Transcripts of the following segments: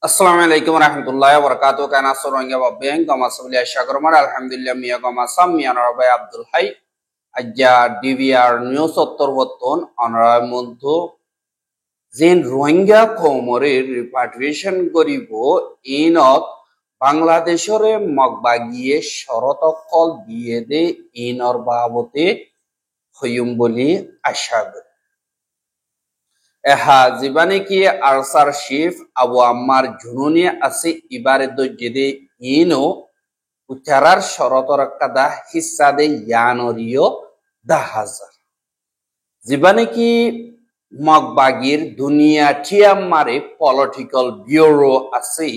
Assalamu alaikum warahmatullahi wabarakatuh. Kana soronga babeng kama sabli ashagromar alhamdulillah miya kama sammiya narabai Abdul Hay ajja DVR news uttor boton onara muddu jin Rohingya komorer repatriation koribo inot Bangladeshore mokbagiye shorotokol diye de inor babote hoyum boli asha kori এহা জীবানে কি Archer শিফ Abu আম্মার জুনুনি আছে ইবারে দজ্জেদে ইনো উচ্চারার শরতর কাদা হিসা দে ইয়ানরিও দা হাজার জীবানে কি মগবাগির দুনিয়া টিয়াম্মারে political bureau আছে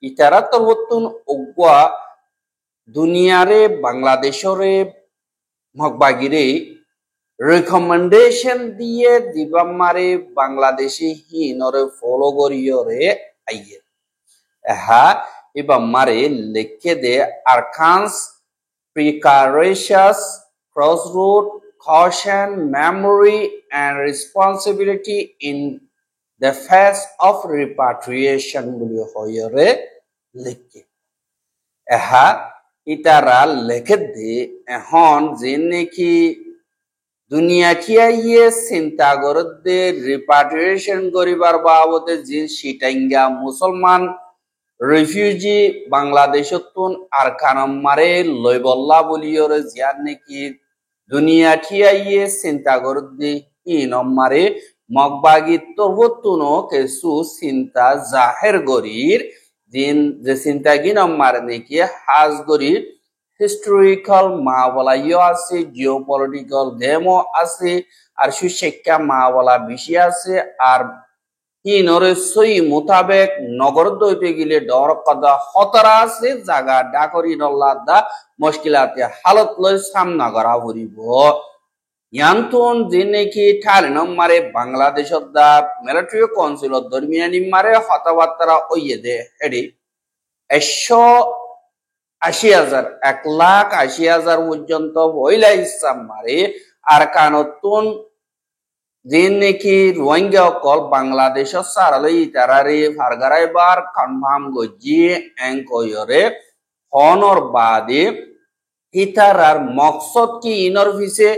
ইতারা তরবতুন ওগুয়া দুনিয়ারে বাংলাদেশরে মগবাগিরে recommendation দিয়ে দিবামারে বাংলাদেশি হিনরে ফলো করিয়রে আইয়ে এহা ইবামারে লিখে দে আরকানস precarious crossroad caution memory and responsibility in the face of repatriation বলি হইরে লিখে এহা ইতারা লিখে দে এখন যে নাকি দুনিয়া খিয়াইয়ে চিন্তা করতে রিপাট্রিয়েশন করিবার বাবদে যে সিটাঙ্গা মুসলমান রিফিউজি বাংলাদেশতুন আর কানম্মারে লইবল্লা বলিয়রে জিয়ার নাকি দুনিয়া খিয়াইয়ে চিন্তা করতে ইনম্মারে মগবাগি তবতুনো কিছু চিন্তা জাহের গরির দিন যে চিন্তা গিনম্মার নাকি হাজ গরির historical মাওলাইও আছে জিওপলিটিক্যাল গেমও আছে আর সুশিক্ষা মাওলা বেশি আছে আর ইনরে সই মোতাবেক নগর দইতে গেলে ডর কদা খতরা আছে জায়গা ডাকরি নল্লা দা মুশকিলাতে হালত লই সামনা করা পড়িব ইয়ান্তন যে নাকি ঠাল নম্বরে বাংলাদেশত দা মিলিটারি কাউন্সিল দরমিয়ানি মারে হতাবার্তা ওইয়ে দে হেডি 180,000 1,80,000 পর্যন্ত বইলা ইসলাম মারে আর কানতুন যে নাকি রোহিঙ্গা কল বাংলাদেশ সারালে ইতারারে ফারগারাইবার কনফার্ম গজিয়ে এঙ্কয়রে হনর বাদে ইতারার মকসদ কি ইনর ভিসে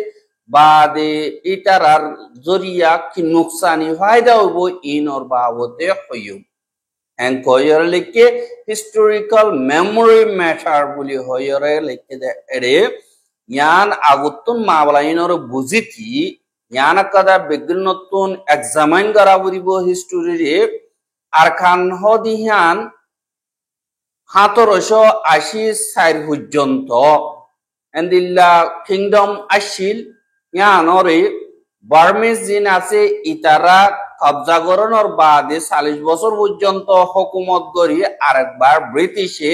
বাদে ইতারার জরিয়া কি নুকসানি ফায়দা হইব ইনর বাবদে হইব এঙ্কয়রে লিখে historical memory matter বলি হয়রে লিখে দে এরে ইয়ান আগুতুন মাবলাইনর বুঝিতি ইয়ান কাদা বিজ্ঞানতুন এক্সামাইন করা বলিব হিস্টোরি রে আর খান হদিহান 1780 পর্যন্ত এন্দিল্লা কিংডম আসিল ইয়ানরে বার্মিজ জিন আছে ইতারা কবজা করানোর বাদে 40 বছর পর্যন্ত হুকুমত করি আরেকবার ব্রিটিশে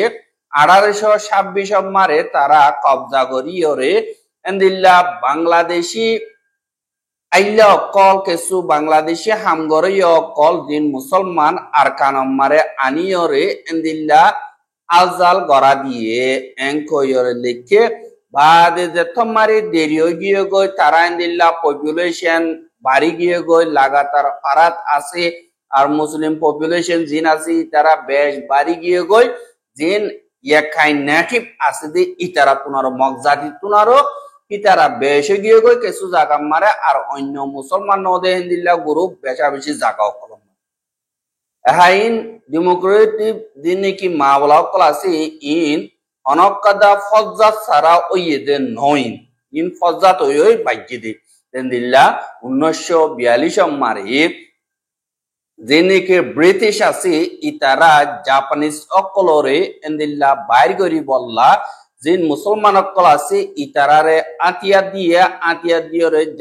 1826 মারে তারা কবজা করিয়রে এন্দিল্লা বাংলাদেশি আইলা কল কিছু বাংলাদেশি হামগরে কল দিন মুসলমান আর কানম্মারে আনিয়রে এন্দিল্লা আজাল গড়া দিয়ে এঙ্কয়রে লিখে বাদে যে তোমারে দেরি গিয়ে গই তারা এন্দিল্লা পপুলেশন বাড়ি গিয়ে গই লাগাতার ফারাত আছে আর মুসলিম পপুলেশন জিন আছে তারা বেশ বাড়ি গিয়ে গই জিন ইয়াকাই নেটিভ আছে দি ইতারা তুনারো মগজাতি তুনারো ইতারা বেশ গিয়ে গই কিছু জায়গা মারে আর অন্য মুসলমান নদে হিন্দিল্লা গ্রুপ বেশা বেশি জায়গা কলম হাইন ডেমোক্রেটিক দিন কি মাওলা কল আছে ইন অনকাদা ফজ্জাত সারা ওইদে নইন ইন ফজ্জাত ওই বাইজিদে তেন্দিল্লা 1942 মারে যেনেকে ব্রিটিশ আছে ইতারা জাপানিজ অকলরে এন্দিল্লা বাইর করি বললা জিন মুসলমান অকল আছে ইতারারে আতিয়া দিয়ে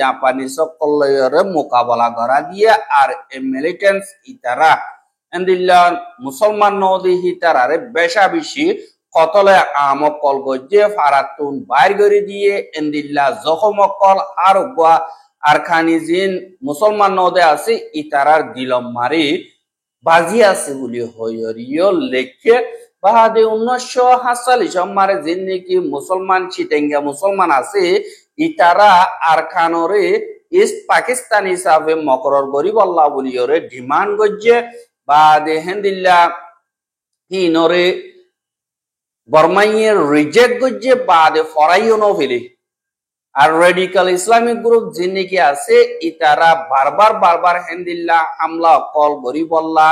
জাপানিজ অকলরে মোকাবেলা করা দিয়ে আর মিলিটেন্স ইতারা এন্দিল্লা মুসলমান নদী ইতারারে বেশা বেশি কতলে আমকল গজে ফারাতুন বাইর করে দিয়ে এন্দিল্লা জখমকল আর গোয়া আর খানি জিন মুসলমান নদে আছে ইতারার দিলম মারি বাজি আছে বলি হইরিও লেখে বাদে 1947 মারে জিন নাকি মুসলমান চিটেঙ্গা মুসলমান আছে ইতারা আর খানরে ইস্ট পাকিস্তান হিসাবে মকরর গরিব আল্লাহ বলিওরে ডিমান্ড গজে বাদে হেন্দিল্লা হিনরে বর্মাইয়ের রিজেক্ট গজ্জে বাদে ফরাইও ন ফেলে আর রেডিকাল ইসলামিক গ্রুপ যিনি কি আছে ইতারা বারবার হেন্দিল্লা হামলা কল গরি বললা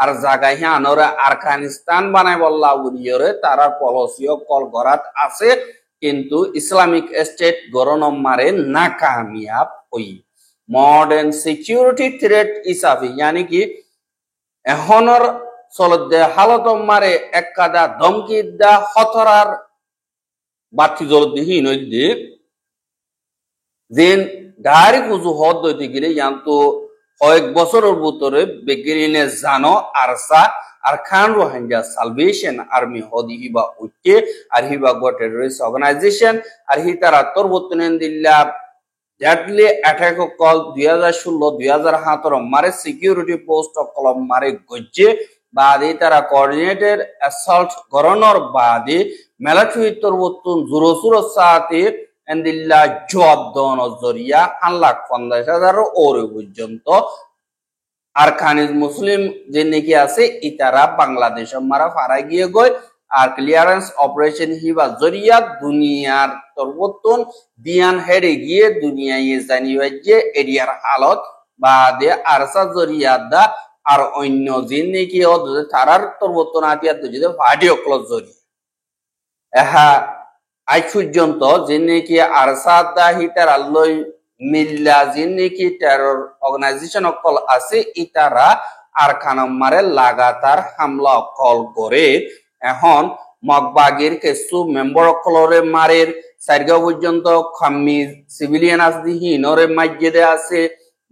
আর জাগাই আনরে আফগানিস্তান বানাই বললা উনিয়রে তারা পলিসিও কল গরাত আছে কিন্তু ইসলামিক স্টেট গরনম মারে নাকামিয়াব হই মডার্ন সিকিউরিটি থ্রেট ইসাফি यानी কি এখনর চলতে হালত মারে একাদা ধমকি দা খতরার বাতি জলদি হিনইদি যেন গাড়ি কুজু হদ দইতে গেলে ইয়ান্ত কয়েক বছরের ভিতরে বেগিরিনে জানো আরসা আর খান রোহিঙ্গা সালভেশন আর্মি হদি হিবা উঠে আর হিবা গো টেররিস্ট অর্গানাইজেশন আর হি তারা তরবতনেন দিল্লা ডেডলি অ্যাটাক কল 2016-2017 মারে সিকিউরিটি পোস্ট কলম মারে গজ্জে বাদে তারা কোঅর্ডিনেটেড অ্যাসল্ট গরনর বাদে মিলিটারি তরবতন জুরসুর সাথে এন্দিল্লা জবাব দন জরিয়া 1,50,000 ওরে পর্যন্ত আর খানিজ মুসলিম যে নাকি আছে ইতারা বাংলাদেশ মারা ফারা গিয়ে গয় আর ক্লিয়ারেন্স অপারেশন হিবা জরিয়া দুনিয়ার তরবতন দিয়ান হেরে গিয়ে দুনিয়ায় জানিয়ে যে এরিয়ার হালত বাদে আরসা জরিয়া দা আর অন্য যে নাকি তারার তরবতন আতিয়া যদি ভাডিও ক্লোজ জরিয়া এহা আজ পর্যন্ত যে নাকি আরসা দা হিটার আল্লই মিল্লা যে নাকি টেরর অর্গানাইজেশন কল আছে ইতারা আর খানাম মারে লাগাতার হামলা কল করে এখন মগবাগির কিছু মেম্বার কলরে মারের সাইরগা পর্যন্ত খাম্মি সিভিলিয়ান আসদি হিনরে মসজিদে আছে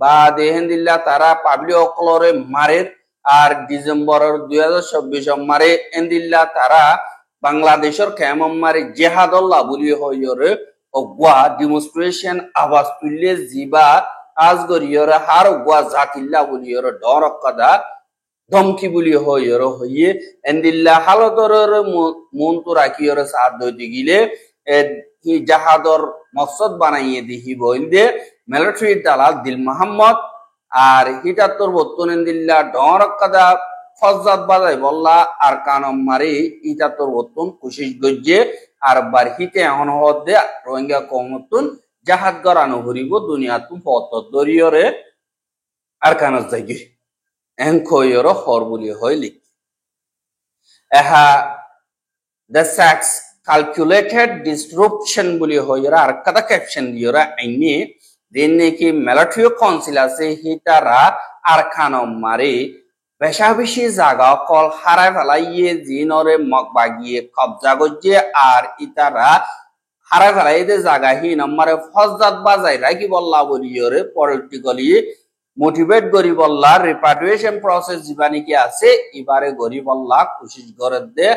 বা দেহেন্দিল্লা তারা পাবলিক কলরে মারের আর ডিসেম্বরের 2024 মারে এন্দিল্লা তারা বাংলাদেশের কেমন মারে জেহাদুল্লাহ বলি হইরে অগুয়া ডেমনস্ট্রেশন আওয়াজ তুললে জিবা আজগরিয়রে হার অগুয়া জাতিল্লা বলিয়রে ডরকদা ধমকি বলি হইরে হইয়ে এন্দিল্লা হালতরের মন তো রাখিয়রে সাথ দইতে গিলে জাহাদর মকসদ বানাইয়ে দিহি বইলদে মিলিটারি দালাল দিল মোহাম্মদ আর হিটাত্তর বর্তন এন্দিল্লা ডরকদা ফজাত বাজাই বললা আর কানম মারি ইতাত্তর বর্তন কুশিস গজ্জে আর বার হিতে এখন হদে রোহিঙ্গা কমতুন জাহাজ গরানো হরিব দুনিয়া তু পত দরিয়রে আর কানস জায়গি এনখয়র হর বলি হইলি এহা দ্য সাক্স ক্যালকুলেটেড ডিসরুপশন বলি হইরা আর কাদা ক্যাপশন দিয়রা আইনি দিনে কি মিলিটারি কাউন্সিল আছে হিতারা আর কানম মারি বেশা বেশি জায়গা কল হারাই ফেলাইয়ে জিনরে মগবাগিয়ে কবজা গজ্জে আর ইতারা হারাই ফেলাইতে জায়গা হি নম্বরে ফজাত বাজাই রাখি বললা বলিয়রে পলিটিক্যালি মোটিভেট করি বললা রিপাট্রিয়েশন প্রসেস জীবানি কি আছে এবারে গরি বললা কোশিশ করে দে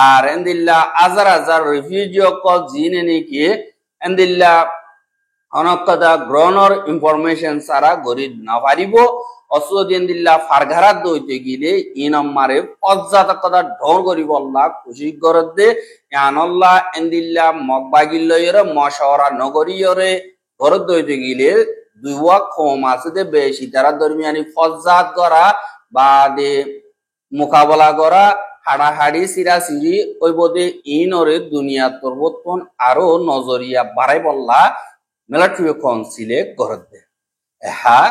আর এন্দিল্লা হাজার রিফিউজি কল জিনে নাকি এন্দিল্লা অনকদা গ্রহণর ইনফরমেশন সারা গরি না পারিব অসুদিল্লা ফারঘারাত দইতে গিলে ই নম্বরে পজ্জাত কথা ঢোর করি বললা খুশি করে দে আনল্লা এন্দিল্লা মগবাগিল্লয়রে মশওয়ারা নগরীয়রে ঘর দইতে গিলে দুয়া কম আছে দে বেশি তারা দরমিয়ানি ফজ্জাত করা বা দে মোকাবেলা করা হাড়াহাড়ি সিরাসিরি ওই বোধে ইনরে দুনিয়া তরবতন আরো নজরিয়া বাড়াই বললা মিলিটারি কাউন্সিলে ঘর দে হ্যাঁ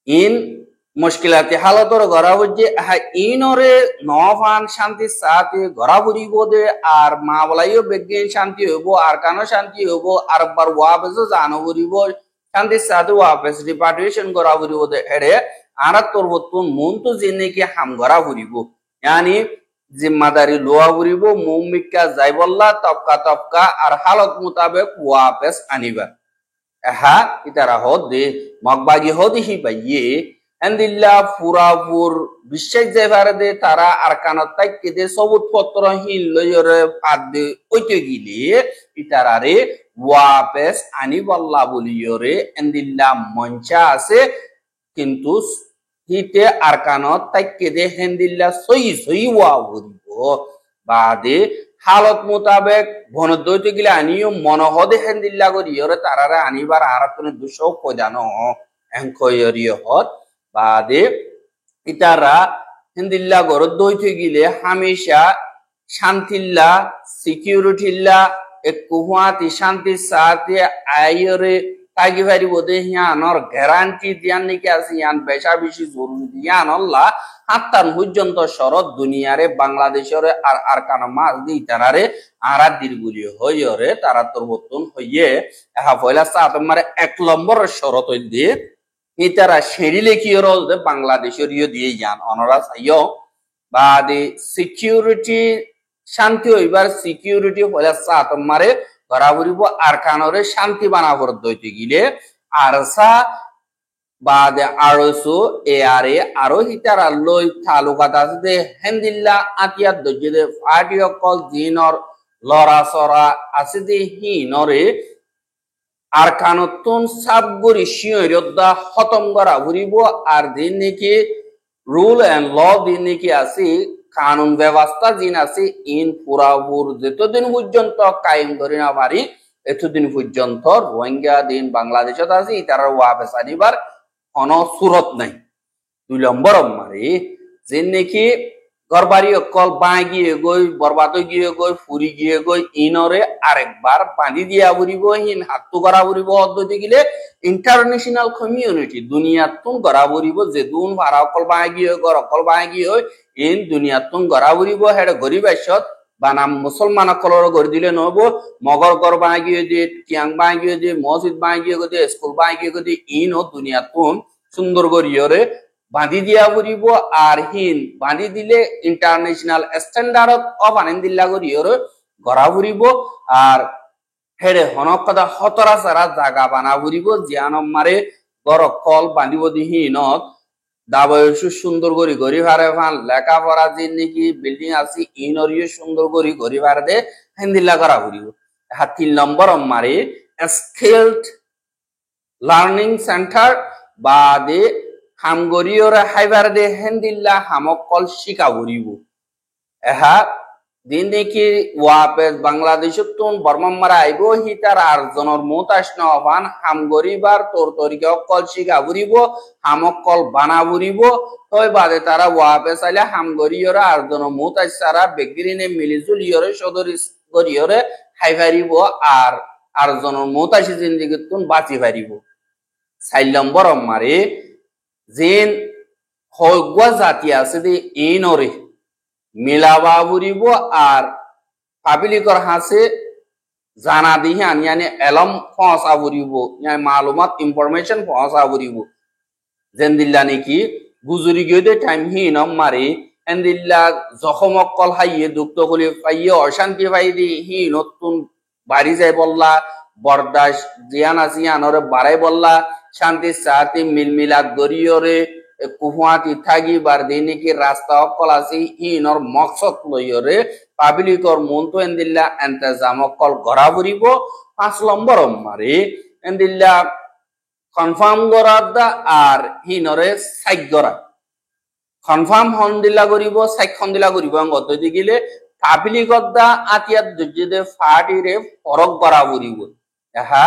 ইন মুশকিলাতি হালতর গড়া হচ্ছে ইনরে নফান শান্তি সাথে গড়া ঘুরিব দে আর মা বলাইও বিজ্ঞান শান্তি হইব আর কানো শান্তি হইব আর বার ওয়াপেস জানো ঘুরিব শান্তি সাথে ওয়াপেস রিপাট্রিয়েশন গড়া ঘুরিব দে এড়ে আর তোর বর্তমান মন তো জেনে কি হাম গড়া ঘুরিব यानी जिम्मेदारी লোয়া ঘুরিব মুমিকা যাই বললা তপকা আর হালত মোতাবেক ওয়াপেস আনিবা হা ইতারা হদে মগবাগি হদি হি বাইয়ে এন্দিল্লা পুরাপুর বিশ্বাস যাইবারে দে তারা আর কানত তাইকে দে সবুত পত্র হিল লয়রে পাদে ওইতে গিলে ইতারারে ওয়াপেস আনি বল্লা বলিয়রে এন্দিল্লা মঞ্চা আছে কিন্তু হিতে আর কানত তাইকে দে হেন্দিল্লা সই ওয়া ঘুরিব বাদে হালত মোতাবেক ভনদইতে গিলে আনিও মনহদে হেন্দিল্লা করিয়রে তারারে আনিবার আরাতনে দুশো কইদানো এঙ্কয়রিয় হদ বাদে ইতারা হিন্দিল্লা গরদ দইতে গিলে হামেশা শান্তিল্লা সিকিউরিটিল্লা কুহুয়াতি শান্তি সাথে আয়রে তাগি ভারি বোধে হিয়ানর গ্যারান্টি দিয়ান নাকি আছে ইয়ান বেশা বেশি জরুরি দিয়ান আল্লাহ হাত্তান পর্যন্ত শরৎ দুনিয়ারে বাংলাদেশের আর আর কানা মাছ দি তারারে আরা দিরগুলি হইরে তারা তোর বর্তন হইয়ে এহা পয়লা সাত মারে 1 নম্বর শরৎ দিয়ে ইতারা সেরিলে কি রল দে বাংলাদেশের ইয়ে দিয়ে যান অনরা চাইও বা দি সিকিউরিটি শান্তি হইবার সিকিউরিটি হলে সাত মারে বরাবরিব আর কানরে শান্তি বানাবর দইতে গিলে আর সা বা দে আরসো এ আরে আরো হিতারা লই তালুকাত আছে দে হেন্দিল্লা আতিয়া দজ্জে দে ফাটি অকল দিনর লড়া সরা আছে দে হিনরে আর কানতুন সাবগুরি শিয়রদা খতম করা ঘুরিব আর দিন নাকি রুল এন্ড ল দিন নাকি আছে কানুন ব্যবস্থা দিন আছে ইন পুরাপুর যতদিন পর্যন্ত কায়েম করি না পারি এতদিন পর্যন্ত রোহিঙ্গা দিন বাংলাদেশত আছে তারা ওয়াপস আনিবার কোনো সুরত নাই 2 নম্বর মারি যে নাকি ঘরবাড়ি অকল বাঁ গিয়ে গই বরবাদ গিয়ে গই ফুরি গিয়ে গই ইনরে আরেকবার পানি দিয়া বুড়িব হিন হাতু করা বুড়িব পদ্ধতি গিলে ইন্টারন্যাশনাল কমিউনিটি দুনিয়াতুন গড়া বুড়িব যে দুন ভাড়া অকল বাঁ গিয়ে গর অকল বাঁ গিয়ে ইন দুনিয়াতুন গড়া বুড়িব হেডে গরিব আসত বানাম মুসলমান অকলর গড়ি দিলে নহব মগর গড় বাঁ গিয়ে দিয়ে কিয়াং বাঁ গিয়ে দিয়ে মসজিদ বাঁ গিয়ে দিয়ে স্কুল বাঁ গিয়ে দিয়ে ইন ও দুনিয়াতুন সুন্দর গড়িয়রে বাঁধি দিয়া বুড়িব আর হিন বাঁধি দিলে ইন্টারন্যাশনাল স্ট্যান্ডার্ড অফ আনন্দিল্লা করিয়র গড়া বুড়িব আর হেড়ে হনকদা হতরা সারা জাগা বানা বুড়িব জিয়ান মারে গড় কল বাঁধিব দিহিনত দাবয়সু সুন্দর করি গড়ি ভারে ফান লেখাপড়া যে নাকি বিল্ডিং আছে ইনরিও সুন্দর করি গড়ি ভারে দে হিন্দিল্লা করা বুড়িব 3 নম্বর মারে স্কিলড লার্নিং সেন্টার বা দে হামগরিয়রা হাইবার দে হেন্দিল্লা হামকল শিকা বুড়িব এহা দিন দেখি ওয়াপেস বাংলাদেশতুন বর্মাম্মারা আইব হিতার আরজনের মোতাস নবান হামগরিবার তোর তরিকে অকল শিকা বুড়িব হামকল বানা বুড়িব তই বাদে তারা ওয়াপেস আইলে হামগরিয়রা আরজনের মোতাস সারা বেগিরিনে মিলিজুলিয়রে সদরি গরিয়রে হাইবারিব আর আরজনের মোতাসি জিন্দিগিতুন বাঁচি পারিব 4 নম্বর মারে যেন হগুয়া জাতি আছে দে ইনরে মিলাবা বুড়িব আর পাবলিকর হাসে জানা দিহান ইয়ানি এলম পৌঁছা বুড়িব ইয়ানি মালুমাত ইনফরমেশন পৌঁছা বুড়িব যেন দিল্লা নাকি গুজরি গিয়ে দে টাইম হিন মারে এন্দিল্লা জখম অকল হাইয়ে দুঃখ কলি পাইয়ে অশান্তি পাই দি হি নতুন বাড়ি যাই বললা বরদাস জিয়ান আছে ইয়ানরে বাড়াই বললা শান্তি সাথে মিলমিলাদ গরিয়রে কুহুয়াতি থাকি বার দিনে কি রাস্তা অকল আছে ইনর মকসদ লইয়রে পাবলিকর মন তো এন্দিল্লা এন্তেজাম অকল গড়া বুড়িব 5 নম্বর মারে এন্দিল্লা কনফার্ম গড়া আর হিনরে সাইক গড়া কনফার্ম হন্দিল্লা করিব সাইক হন্দিল্লা করিব গত দিগিলে পাবলিকর দা আতিয়াত যদি ফাটিরে ফরক গড়া বুড়িব এহা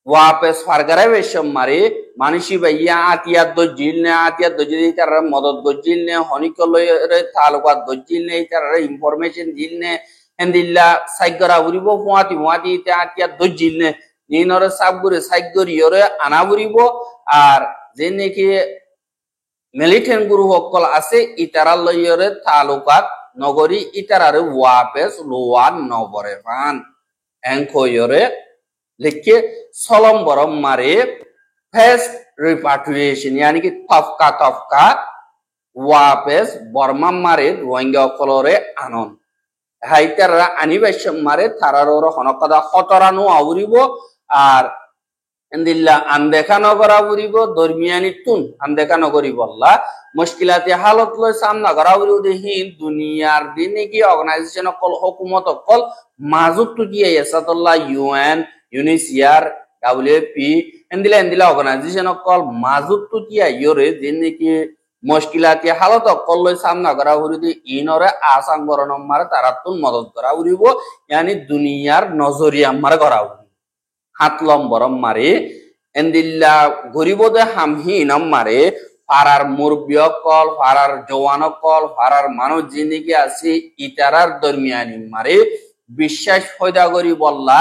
ওয়াপেস ফারগারে বেশম মারে মানসি ভাইয়া আতিয়াত দজিল নে আতিয়াত দজিল তার মদত গজিল নে হনিকলরে তালুকাত গজিল নে তার ইনফরমেশন দিল নে এন্দিল্লা সাইগরা উরিব ফুয়াতি ফুয়াতি তে আতিয়াত দজিল নে নিনরে সাবগুরে সাইগরিয়রে আনা উরিব আর যে নাকি মিলিটেন্ট গুরু হকল আছে ইতারা লইয়রে তালুকাত নগরী ইতারারে ওয়াপেস লোয়ান নবরে ফান এনকয়রে लिखे सोलम बरम मारे फेस्ट रिपाट्रिएशन यानी कि तफका वापस बर्मा मारे रोहिंग्या कलरे आनन हाइतारा अनिवेशम मारे थारारोर हनकदा खतरानो आवरिबो आर एंदिल्ला आनदेखा नगरा आवरिबो दरमियानी तुन आनदेखा नगरी बल्ला मुश्किलाती हालत लय सामना करा आवरिबो देहि दुनियार दिने की ऑर्गेनाइजेशन कल हुकूमत कल माजुत तुजिया यसातल्ला यूएन UNHCR, WFP, एंदिला ऑर्गेनाइजेशन कल माजुत तो किया योरे जिन्ने की मुश्किलाती हालत कल लो सामना करा हुरी इनरे आसाम बरन मारे तारातुन मदद करा हुरीबो यानी दुनियार नजरिया मारे करा हुरी 7 নম্বর मारे एंदिला गरीबो दे हम ही नम मारे ফারার মুরব্বী অকল ফারার জওয়ান অকল ফারার মানুষ জিনিকে আছে ইতারার দরমিয়ানি মারে বিশ্বাস ফয়দা করি বললা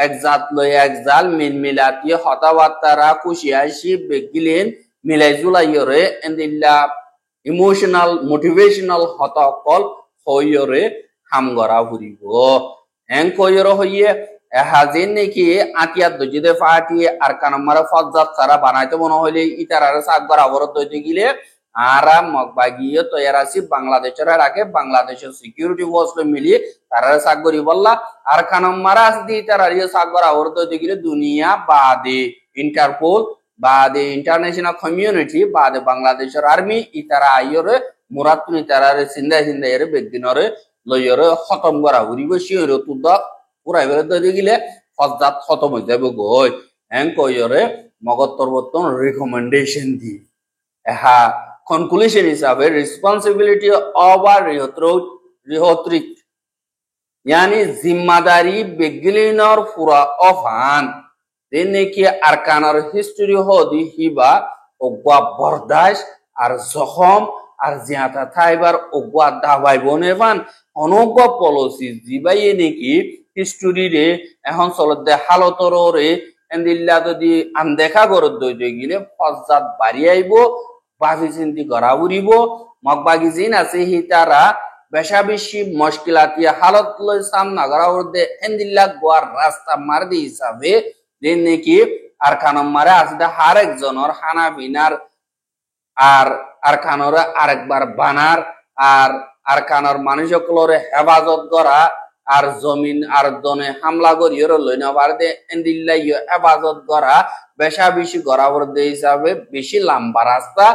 একজাত লই একজাল মিল মিলাতি হতাবার্তারা খুশি আসি বেগিলেন মিলাই জুলাইয়রে এন্দিল্লা ইমোশনাল মোটিভেশনাল হতকল হইয়রে হামগরা ফুরিব এং কইয়র হইয়ে হাজিন নাকি আতিয়াত দজিদে ফাটি আর কানমারা ফজ্জাত সারা বানাইতে মনে হইলে ইতারার সাকবার অবরোধ হইতে গিলে আরা মগবাগিয়ে তৈয়ার আসি বাংলাদেশের রাখে বাংলাদেশের সিকিউরিটি ফোর্স মিলিয়ে তারা সাকগরি বললা আর কানমারা আসি ইতারার সাকবার অবরোধ হইতে গিলে দুনিয়া বাদে ইন্টারপোল বাদে ইন্টারন্যাশনাল কমিউনিটি বাদে বাংলাদেশের আর্মি ইতারা আইয়রে মুরাতুন ইতারারে সিন্দাই সিন্দাইরে বেগদিনরে লইয়রে খতম করা উড়িব শিওরে তুদা পুরাই বেড়ে তৈরি গিলে ফজ্জাত খতম হয়ে যাবে গই এং কইয়রে মগত্তর বর্তন রিকমেন্ডেশন দি এহা কনক্লুশন হিসাবে রেসপন্সিবিলিটি অফ আর রিহত্রিক यानी जिम्मेदारी बेगिलिनर पूरा ऑफान देने की आरकानर हिस्ट्री हो दी हिबा ओगवा बर्दाश्त আর জখম আর জিয়াতা থাইবার ওগwa দাবাই বনেবান অনগ্য পলিসি জিবাইয়ে নাকি হিস্টোরি রে এখন চলতে হালতরে এন্দিল্লা যদি আনদেখা করত দইতে গিলে ফজ্জাত বাড়ি আইব বাফি চিন্তি করা উড়িব মগবাগি জিন আছে হিতারা বেশা বেশি মুশকিলাতি হালত লই সামনা করা উর্দে এন্দিল্লা গোয়ার রাস্তা মার দি হিসাবে যে নাকি আর কানম মারে আসলে হার একজনের হানা বিনার আর আরকানর আরেকবার বানার আর কানর মানুষগুলোরে হেফাজত করা আর জমিন আর দনে হামলা করিয়ে লইনা পারদে এন্দিল্লাই হেফাজত করা বেশা বেশি গড়া বর্দে হিসাবে বেশি লম্বা রাস্তা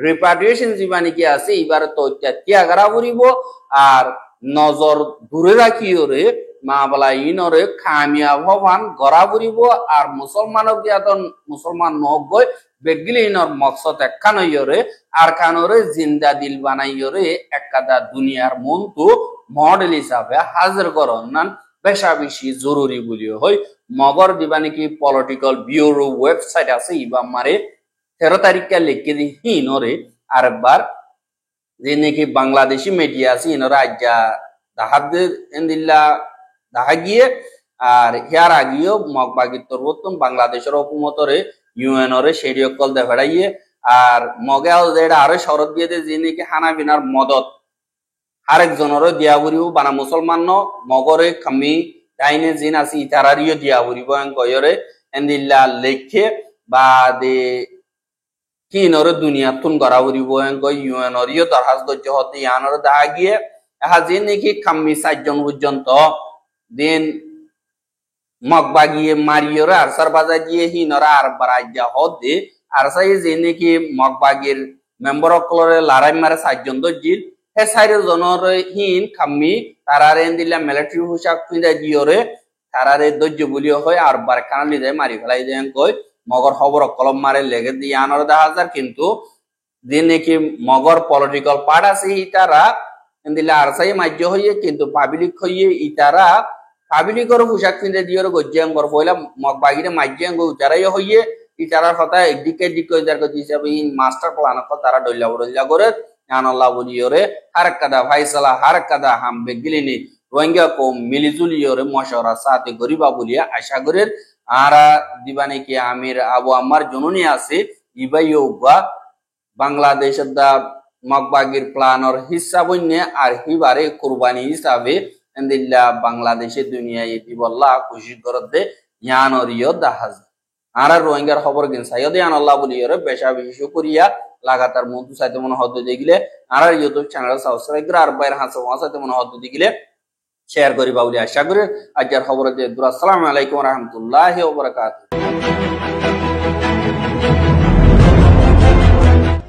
রিপার্টিশন জীবানি কি আছে এবার তো ত্যাগ করা করিব আর নজর দূরে রাখিও রে মা বলা ইনরে কামিয়াব হবান গড়া করিব আর মুসলমানক ইয়াতন মুসলমান নগৈ বেগিলিনর মকসদ একখানইরে আর কানরে জিন্দা দিল বানাইরে একাদা দুনিয়ার মন্তু মডেল হিসাবে হাজির করন বেশা বেশি জরুরি বলিও হয় মগর দিবানি কি পলিটিক্যাল ব্যুরো ওয়েবসাইট আছে ইবা মারে 13 তারিখে লিখে দি হিনরে আরেকবার যে নাকি বাংলাদেশি মিডিয়া আছে ইনরা আজ্জা দাহাদের এন্দিল্লা দাহা গিয়ে আর হিয়ার আগিও মগবাগির তরবতন বাংলাদেশের হুকুমতরে ইউএনরে শেডিয়কল দে ফেড়াইয়ে আর মগেও যেটা আরো শরৎ দিয়ে যে নাকি হানা বিনার মদত আরেকজনেরও দিয়া বুড়িব বানা মুসলমান ন মগরে খামি ডাইনে জিন আছে ইতারারিও দিয়া বুড়িব গয়রে এন্দিল্লা লেখে বা দে কিনরে দুনিয়া তুন গড়া বুড়িব ইউএনরিও দরখাস্ত দর্য হতে ইয়ানর দেখা গিয়ে এহা যে নাকি খামি 4 জন পর্যন্ত দিন মগবাগিয়ে মারিয়রে আরসার বাজার দিয়ে হিনরা আর বারাজ্যা হদে আরসাই যে নাকি মগবাগির মেম্বার অকলরে লড়াই মারে 4 জন দজিল হে 4 জনের হিন খাম্মি তারারে দিলা মিলিটারি পোশাক পিন্দা দিয়রে তারারে দজ্জ বলিও হয় আর বারখানা লিদে মারি ফেলাই দেন কই মগর খবর কলম মারে লেগে দিয়ে আনর 10,000 কিন্তু যে নাকি মগর পলিটিক্যাল পার্ট আছে ইতারা দিলা আরসাই মাজ্য হইয়ে কিন্তু পাবলিক হইয়ে ইতারা পাবলিকর পোশাক পিন্দে দিয়রে গজ্জাম কর পয়লা মগবাগিরে মাজ্জাম গো উচারাই হইয়ে ইতারার কথা একদিকে যার কথা হিসাবে ইন মাস্টার প্ল্যান তারা ডল্লা করে আনাল্লাহ বলিয়রে হারকাদা ফাইসালা হারকাদা হাম বেগিলিনি রোহিঙ্গা কো মিলিজুলিয়রে মশওয়ারা সাথে গরিবা বলিয়া আশা করে আরা দিবানে কি আমির আবু আম্মার জননী আছে ইবাইও বা বাংলাদেশের দা মগবাগির প্ল্যানর হিসাব বন্যে আর হিবারে কুরবানি হিসাবে এন্দিল্লা বাংলাদেশে দুনিয়ায় এটি বললা খুশি করতে ইয়ানরিও দাহাজ আর রোহিঙ্গার খবর গেন সাইয়দে আনাল্লাহ বলিয়রে বেশা বেশি করিয়া লাগাতার মন্তু সাইতে মনে হতে দিগিলে আর ইউটিউব চ্যানেল সাবস্ক্রাইব করে আর বাইরে হাসা সাইতে মনে হতে দিগিলে শেয়ার করিবা বলি আশা করি আজকের খবরে যে আসসালামু আলাইকুম ওয়া রাহমাতুল্লাহি ওয়া বারাকাতুহু।